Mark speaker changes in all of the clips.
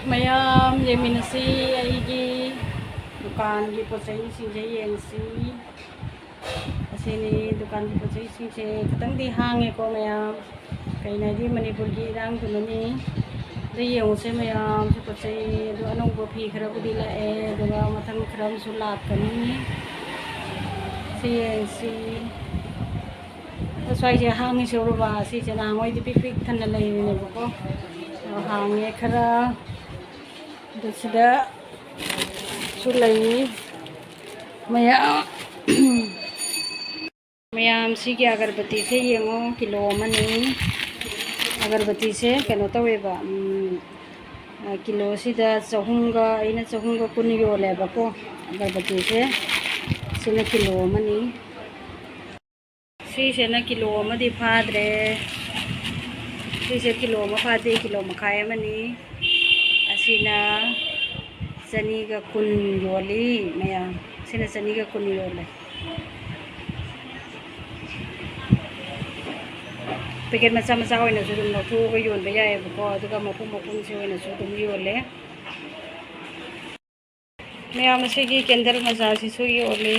Speaker 1: ꯃꯌꯥꯝ ꯌꯦꯡꯃꯤꯟꯅꯁꯤ ꯑꯩꯒꯤ ꯗꯨꯀꯥꯟꯒꯤ ꯄꯣꯠꯆꯩꯁꯤꯡꯁꯦ ꯌꯦꯡꯁꯤ ꯑꯁꯤꯅꯤ ꯗꯨꯀꯥꯟꯒꯤ ꯄꯣꯠꯆꯩꯁꯤꯡꯁꯦ ꯈꯤꯇꯪꯗꯤ ꯍꯥꯡꯉꯦꯀꯣ ꯃꯌꯥꯝ ꯀꯩꯅꯣꯗꯤ ꯃꯅꯤꯄꯨꯔꯒꯤ ꯏꯔꯥꯡꯗꯨꯅꯅꯤ ꯑꯗꯨ ꯌꯦꯡꯉꯨꯁꯦ ꯃꯌꯥꯝꯁꯦ ꯄꯣꯠꯆꯩ ꯑꯗꯨ ꯑꯅꯧꯕ ꯐꯤ ꯈꯔꯕꯨꯗꯤ ꯂꯥꯛꯑꯦ ꯑꯗꯨꯒ ꯃꯊꯪ ꯈꯔ ꯑꯃꯁꯨ ꯂꯥꯛꯀꯅꯤ ꯁꯤ ꯌꯦꯡꯁꯤ ꯁ꯭ꯋꯥꯏꯁꯦ ꯍꯥꯡꯉꯤꯁꯦ ꯎꯔꯕ ꯁꯤꯁꯦ ꯅꯍꯥꯟꯋꯥꯏꯗꯤ ꯄꯤꯛ ꯄꯤꯛ ꯊꯟꯅ ꯂꯩꯔꯤꯅꯦꯕꯀꯣ ꯍꯥꯡꯉꯦ ꯈꯔ ꯑꯗꯨ ꯁꯤꯗꯁꯨ ꯂꯩ ꯃꯌꯥꯝ ꯁꯤꯒꯤ ꯑꯒꯔꯕꯇꯤꯁꯦ ꯌꯦꯡꯉꯣ ꯀꯤꯂꯣ ꯑꯃꯅꯤ ꯑꯒꯔꯕꯇꯤꯁꯦ ꯀꯩꯅꯣ ꯇꯧꯋꯦꯕ ꯀꯤꯂꯣꯁꯤꯗ ꯑꯩꯅ 110 ꯌꯣꯜꯂꯦꯕꯀꯣ ꯑꯒꯔꯕꯇꯤꯁꯦ ꯁꯤꯅ ꯀꯤꯂꯣ ꯑꯃꯅꯤ ꯁꯤꯁꯤꯅ ꯀꯤꯂꯣ ꯑꯃꯗꯤ ꯐꯥꯗ꯭ꯔꯦ ꯁꯤꯁꯦ ꯀꯤꯂꯣ ꯑꯃ ꯐꯥꯗꯦ ꯀꯤꯂꯣ ꯃꯈꯥꯏ ꯑꯃꯅꯤ ꯑꯁꯤꯅ 110 ꯌꯣꯜꯂꯤ ꯃꯌꯥꯝ ꯁꯤꯅ 110 ꯌꯣꯜꯂꯦ ꯄꯦꯀꯦꯠ ꯃꯆꯥ ꯃꯆꯥ ꯑꯣꯏꯅꯁꯨ ꯑꯗꯨꯝ ꯂꯧꯊꯣꯛꯑꯒ ꯌꯣꯟꯕ ꯌꯥꯏꯑꯕꯀꯣ ꯑꯗꯨꯒ ꯃꯄꯨꯝꯁꯦ ꯑꯣꯏꯅꯁꯨ ꯑꯗꯨꯝ ꯌꯣꯜꯂꯦ ꯃꯌꯥꯝ ꯑꯁꯤꯒꯤ ꯀꯦꯟꯗꯜ ꯃꯆꯥꯁꯤꯁꯨ ꯌꯣꯜꯂꯤ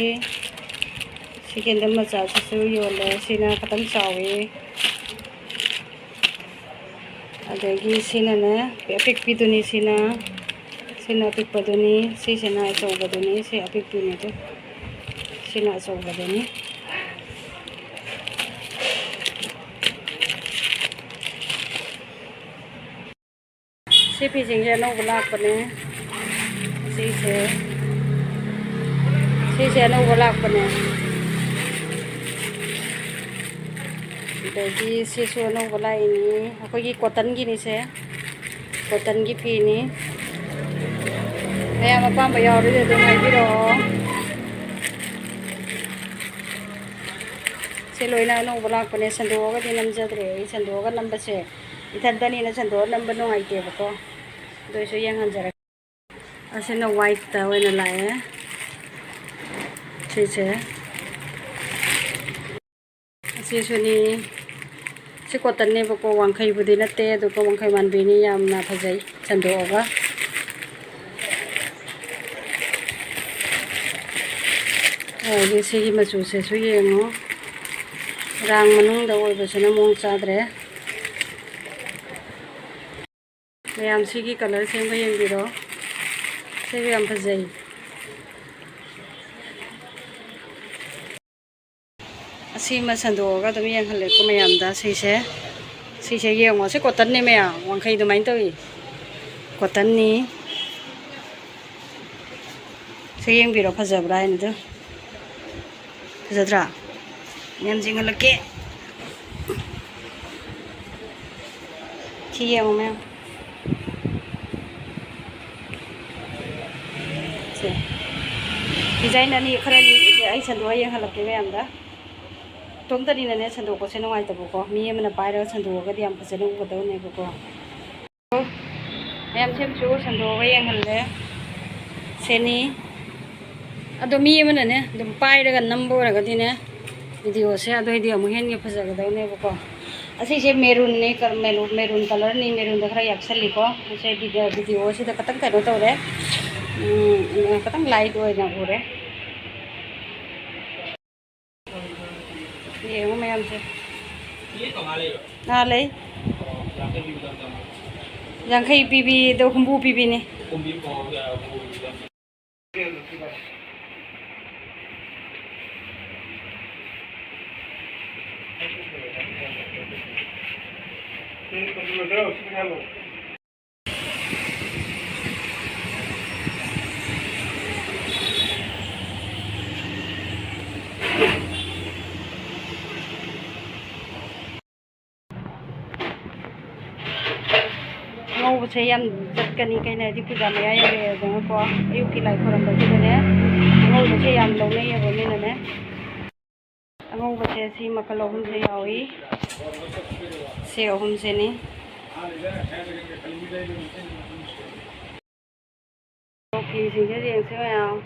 Speaker 1: ꯁꯤ ꯀꯦꯟꯗꯜ ꯃꯆꯥꯁꯤꯁꯨ ꯌꯣꯜꯂꯦ ꯁꯤꯅ ꯈꯤꯇꯪ ꯆꯥꯎꯋꯤ ꯑꯗꯒꯤ ꯁꯤꯅꯅꯦ ꯑꯄꯤꯛꯄꯤꯗꯨꯅꯤ ꯁꯤꯅ ꯑꯄꯤꯛꯄꯗꯨꯅꯤ ꯁꯤꯁꯤꯅ ꯑꯆꯧꯕꯗꯨꯅꯤ ꯁꯤ ꯑꯄꯤꯛꯄꯤꯅꯤꯗꯨ ꯁꯤꯅ ꯑꯆꯧꯕꯗꯨꯅꯤ ꯁꯤ ꯐꯤꯁꯤꯡꯁꯦ ꯑꯅꯧꯕ ꯂꯥꯛꯄꯅꯦ ꯁꯤꯁꯦ ꯑꯅꯧꯕ ꯂꯥꯛꯄꯅꯦ ꯑꯗꯒꯤ ꯁꯤꯁꯨ ꯑꯅꯧꯕ ꯂꯥꯛꯏꯅꯤ ꯑꯩꯈꯣꯏꯒꯤ ꯀꯣꯇꯟꯒꯤꯅꯤꯁꯦ ꯀꯣꯇꯟꯒꯤ ꯐꯤꯅꯤ ꯃꯌꯥꯝ ꯑꯄꯥꯝꯕ ꯌꯥꯎꯔꯗꯤ ꯑꯗꯨꯝ ꯍꯥꯏꯕꯤꯔꯛꯑꯣ ꯁꯤ ꯂꯣꯏꯅ ꯑꯅꯧꯕ ꯂꯥꯛꯄꯅꯦ ꯁꯟꯗꯣꯛꯑꯒꯗꯤ ꯅꯝꯖꯗ꯭ꯔꯦ ꯑꯩ ꯁꯟꯗꯣꯛꯑꯒ ꯅꯝꯕꯁꯦ ꯏꯊꯟꯇꯅꯤꯅ ꯁꯟꯗꯣꯛꯑ ꯅꯝꯕ ꯅꯨꯡꯉꯥꯏꯇꯦꯕꯀꯣ ꯑꯗꯨꯏꯁꯨ ꯌꯦꯡꯍꯟꯖꯔꯛꯀꯦ ꯑꯁꯤꯅ ꯋꯥꯏꯠꯇ ꯑꯣꯏꯅ ꯂꯥꯛꯑꯦ ꯁꯤꯁꯦ ꯑꯁꯤꯁꯨꯅꯤ ꯁꯤ ꯀꯣꯇꯟꯅꯦꯕꯀꯣ ꯋꯥꯡꯈꯩꯕꯨꯗꯤ ꯅꯠꯇꯦ ꯑꯗꯨꯒ ꯋꯥꯡꯈꯩ ꯃꯥꯟꯕꯤꯅꯤ ꯌꯥꯝꯅ ꯐꯖꯩ ꯁꯟꯗꯣꯛꯑꯒ ꯑꯗꯒꯤ ꯁꯤꯒꯤ ꯃꯆꯨꯁꯤꯁꯨ ꯌꯦꯡꯉꯣ ꯔꯥꯡ ꯃꯅꯨꯡꯗ ꯑꯣꯏꯕꯁꯤꯅ ꯃꯑꯣꯡ ꯆꯥꯗ꯭ꯔꯦ ꯃꯌꯥꯝ ꯁꯤꯒꯤ ꯀꯂꯔ ꯁꯦꯝꯕ ꯌꯦꯡꯕꯤꯔꯣ ꯁꯤꯁꯨ ꯌꯥꯝ ꯐꯖꯩ ꯑꯁꯤꯃ ꯁꯟꯗꯣꯛꯑꯒ ꯑꯗꯨꯝ ꯌꯦꯡꯍꯜꯂꯦꯀꯣ ꯃꯌꯥꯝꯗ ꯁꯤꯁꯦ ꯌꯦꯡꯉꯣ ꯁꯤ ꯀꯣꯇꯟꯅꯤ ꯃꯌꯥꯝ ꯋꯥꯡꯈꯩ ꯑꯗꯨꯃꯥꯏꯅ ꯇꯧꯏ ꯀꯣꯇꯟꯅꯤ ꯁꯤ ꯌꯦꯡꯕꯤꯔꯣ ꯐꯖꯕ꯭ꯔꯥ ꯍꯥꯏꯅꯗꯣ ꯐꯖꯗ꯭ꯔꯥ ꯃꯌꯥꯝ ꯌꯦꯡꯍꯜꯂꯛꯀꯦ ꯁꯤ ꯌꯦꯡꯉꯣ ꯃꯌꯥꯝ ꯗꯤꯖꯥꯏꯟ ꯈꯔꯅꯤ ꯑꯩ ꯁꯟꯗꯣꯛꯑ ꯌꯦꯡꯍꯜꯂꯛꯀꯦ ꯃꯌꯥꯝꯗ ꯏꯇꯣꯝꯇꯅꯤꯅꯅꯦ ꯁꯟꯗꯣꯛꯄꯁꯦ ꯅꯨꯡꯉꯥꯏꯇꯕꯀꯣ ꯃꯤ ꯑꯃꯅ ꯄꯥꯏꯔꯒ ꯁꯟꯗꯣꯛꯑꯒꯗꯤ ꯌꯥꯝ ꯐꯖꯅ ꯎꯒꯗꯧꯅꯦꯕꯀꯣ ꯃꯌꯥꯝ ꯁꯦꯝꯁꯨ ꯁꯟꯗꯣꯛꯑꯒ ꯌꯦꯡꯍꯜꯂꯦ ꯁꯦꯅꯤ ꯑꯗꯣ ꯃꯤ ꯑꯃꯅꯅꯦ ꯑꯗꯨꯝ ꯄꯥꯏꯔꯒ ꯅꯝꯕ ꯑꯣꯏꯔꯒꯗꯤꯅꯦ ꯚꯤꯗꯤꯑꯣꯁꯦ ꯑꯗꯨꯑꯣꯏꯗꯤ ꯑꯃꯨꯛ ꯍꯦꯟꯅ ꯐꯖꯒꯗꯧꯅꯦꯕꯀꯣ ꯑꯁꯤꯁꯦ ꯃꯦꯔꯨꯟꯅꯤ ꯃꯦꯔꯨꯟ ꯀꯂꯔꯅꯤ ꯃꯦꯔꯨꯟꯗ ꯈꯔ ꯌꯥꯛꯁꯜꯂꯤꯀꯣ ꯁꯦ ꯚꯤꯗꯤꯑꯣꯁꯤꯗ ꯈꯤꯇꯪ ꯀꯩꯅꯣ ꯇꯧꯔꯦ ꯈꯤꯇꯪ ꯂꯥꯏꯠ ꯑꯣꯏꯅ ꯎꯔꯦ ꯌꯦꯡꯉꯣ ꯃꯌꯥꯝꯁꯦ ꯂꯩ 50 ꯄꯤꯕꯤꯗꯣ 50 ꯄꯤꯕꯤꯅꯤ ꯑꯉꯧꯕꯁꯦ ꯌꯥꯝ ꯆꯠꯀꯅꯤ ꯀꯩꯅꯣ ꯍꯥꯏꯗꯤ ꯄꯨꯖꯥ ꯃꯌꯥ ꯌꯧꯔꯛꯑꯦꯗꯅꯀꯣ ꯑꯌꯨꯛꯀꯤ ꯂꯥꯏ ꯈꯣꯏꯔꯝꯕꯁꯤꯗꯅꯦ ꯑꯉꯧꯕꯁꯦ ꯌꯥꯝ ꯂꯧꯅꯩꯌꯦꯕ ꯃꯤꯅꯅꯦ ꯑꯉꯧꯕꯁꯦ ꯁꯤ ꯃꯈꯜ 3ꯁꯦ ꯌꯥꯎꯏ ꯁꯤ 3ꯁꯤꯅꯤ ꯐꯤꯁꯤꯡꯁꯦ ꯌꯦꯡꯁꯦ ꯃꯌꯥꯝ